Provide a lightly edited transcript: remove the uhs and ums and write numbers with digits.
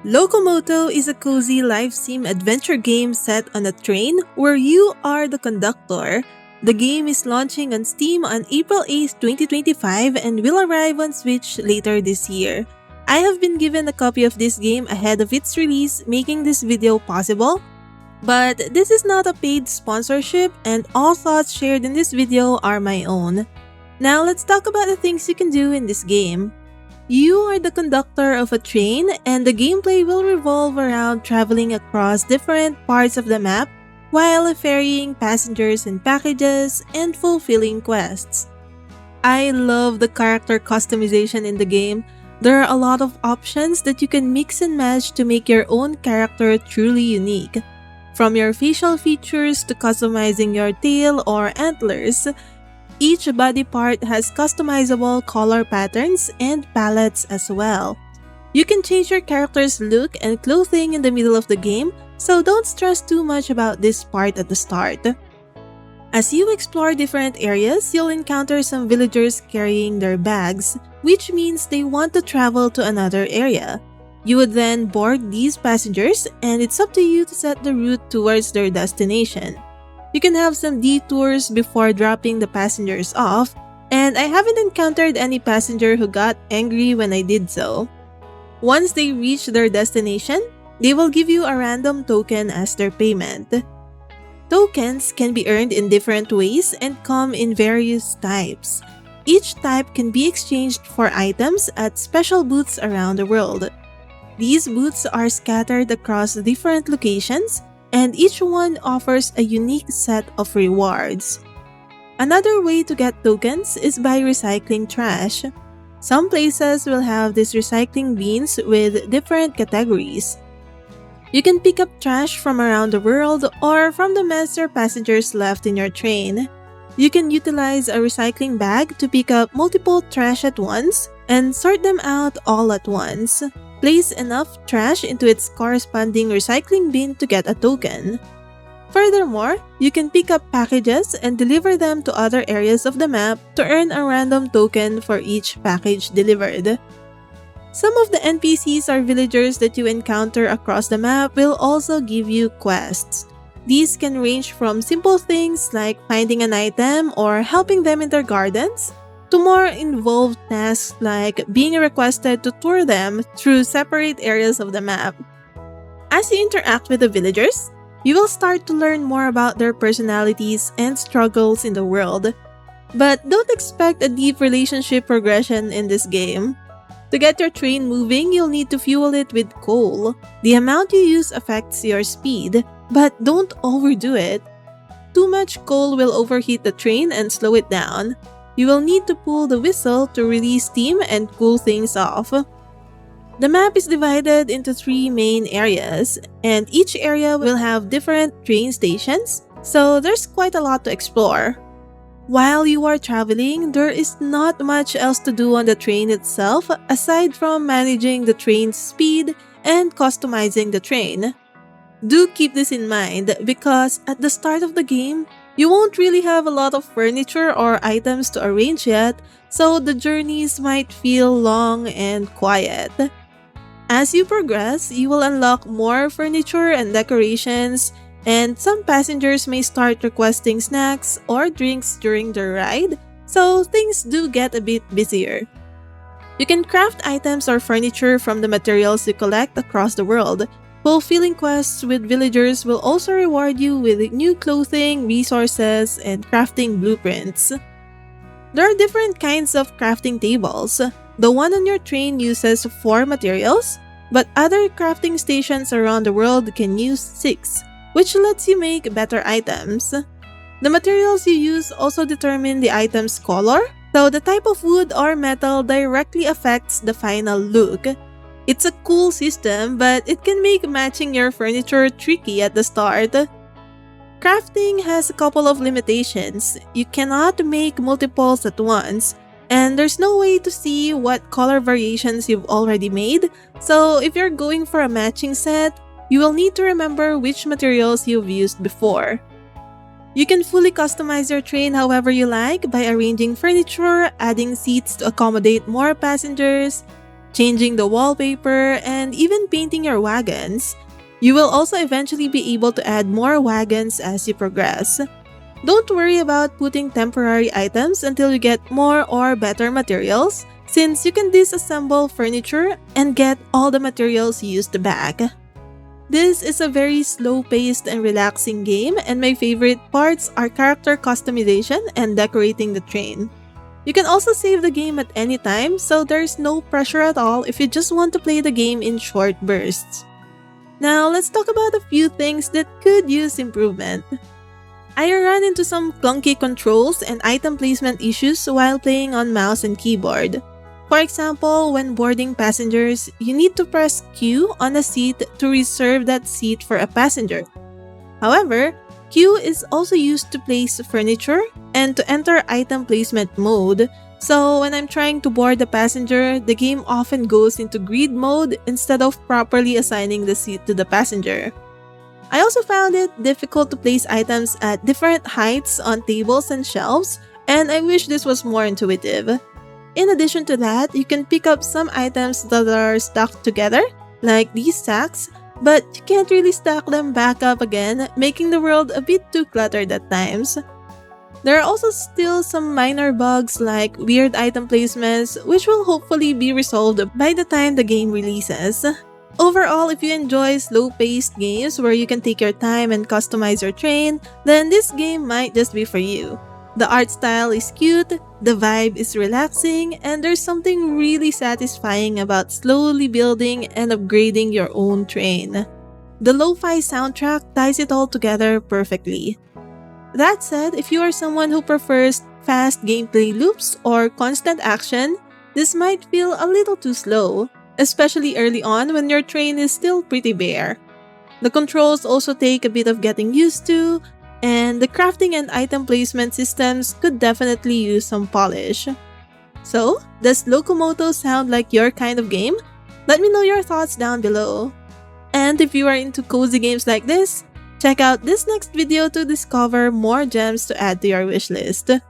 Locomoto is a cozy live sim adventure game set on a train where you are the conductor. The game is launching on Steam on April 8, 2025 and will arrive on Switch later this year. I have been given a copy of this game ahead of its release, making this video possible. But this is not a paid sponsorship and all thoughts shared in this video are my own. Now let's talk about the things you can do in this game. You are the conductor of a train, and the gameplay will revolve around traveling across different parts of the map while ferrying passengers and packages and fulfilling quests. I love the character customization in the game. There are a lot of options that you can mix and match to make your own character truly unique. From your facial features to customizing your tail or antlers, each body part has customizable color patterns and palettes as well. You can change your character's look and clothing in the middle of the game, so don't stress too much about this part at the start. As you explore different areas, you'll encounter some villagers carrying their bags, which means they want to travel to another area. You would then board these passengers, and it's up to you to set the route towards their destination. You can have some detours before dropping the passengers off, and I haven't encountered any passenger who got angry when I did so. Once they reach their destination, they will give you a random token as their payment. Tokens can be earned in different ways and come in various types. Each type can be exchanged for items at special booths around the world. These booths are scattered across different locations, and each one offers a unique set of rewards. Another way to get tokens is by recycling trash. Some places will have these recycling bins with different categories. You can pick up trash from around the world or from the mess your passengers left in your train. You can utilize a recycling bag to pick up multiple trash at once and sort them out all at once. Place enough trash into its corresponding recycling bin to get a token. Furthermore, you can pick up packages and deliver them to other areas of the map to earn a random token for each package delivered. Some of the NPCs or villagers that you encounter across the map will also give you quests. These can range from simple things like finding an item or helping them in their gardens, to more involved tasks like being requested to tour them through separate areas of the map. As you interact with the villagers, you will start to learn more about their personalities and struggles in the world. But don't expect a deep relationship progression in this game. To get your train moving, you'll need to fuel it with coal. The amount you use affects your speed, but don't overdo it. Too much coal will overheat the train and slow it down. You will need to pull the whistle to release steam and cool things off. The map is divided into 3 main areas, and each area will have different train stations, so there's quite a lot to explore. While you are traveling, there is not much else to do on the train itself aside from managing the train's speed and customizing the train. Do keep this in mind because at the start of the game, you won't really have a lot of furniture or items to arrange yet, so the journeys might feel long and quiet. As you progress, you will unlock more furniture and decorations, and some passengers may start requesting snacks or drinks during their ride, so things do get a bit busier. You can craft items or furniture from the materials you collect across the world. Fulfilling quests with villagers will also reward you with new clothing, resources, and crafting blueprints. There are different kinds of crafting tables. The one on your train uses 4 materials, but other crafting stations around the world can use 6, which lets you make better items. The materials you use also determine the item's color, so the type of wood or metal directly affects the final look. It's a cool system, but it can make matching your furniture tricky at the start. Crafting has a couple of limitations. You cannot make multiples at once, and there's no way to see what color variations you've already made, so if you're going for a matching set, you will need to remember which materials you've used before. You can fully customize your train however you like by arranging furniture, adding seats to accommodate more passengers, changing the wallpaper, and even painting your wagons. You will also eventually be able to add more wagons as you progress. Don't worry about putting temporary items until you get more or better materials, since you can disassemble furniture and get all the materials used back. This is a very slow-paced and relaxing game, and my favorite parts are character customization and decorating the train. You can also save the game at any time, so there's no pressure at all if you just want to play the game in short bursts. Now, let's talk about a few things that could use improvement. I ran into some clunky controls and item placement issues while playing on mouse and keyboard. For example, when boarding passengers, you need to press Q on a seat to reserve that seat for a passenger. However, Q is also used to place furniture and to enter item placement mode, so when I'm trying to board the passenger, the game often goes into grid mode instead of properly assigning the seat to the passenger. I also found it difficult to place items at different heights on tables and shelves, and I wish this was more intuitive. In addition to that, you can pick up some items that are stuck together, like these sacks, but you can't really stack them back up again, making the world a bit too cluttered at times. There are also still some minor bugs like weird item placements, which will hopefully be resolved by the time the game releases. Overall, if you enjoy slow-paced games where you can take your time and customize your train, then this game might just be for you. The art style is cute, the vibe is relaxing, and there's something really satisfying about slowly building and upgrading your own train. The lo-fi soundtrack ties it all together perfectly. That said, if you are someone who prefers fast gameplay loops or constant action, this might feel a little too slow, especially early on when your train is still pretty bare. The controls also take a bit of getting used to, and the crafting and item placement systems could definitely use some polish. So, does Locomoto sound like your kind of game? Let me know your thoughts down below. And if you are into cozy games like this, check out this next video to discover more gems to add to your wishlist.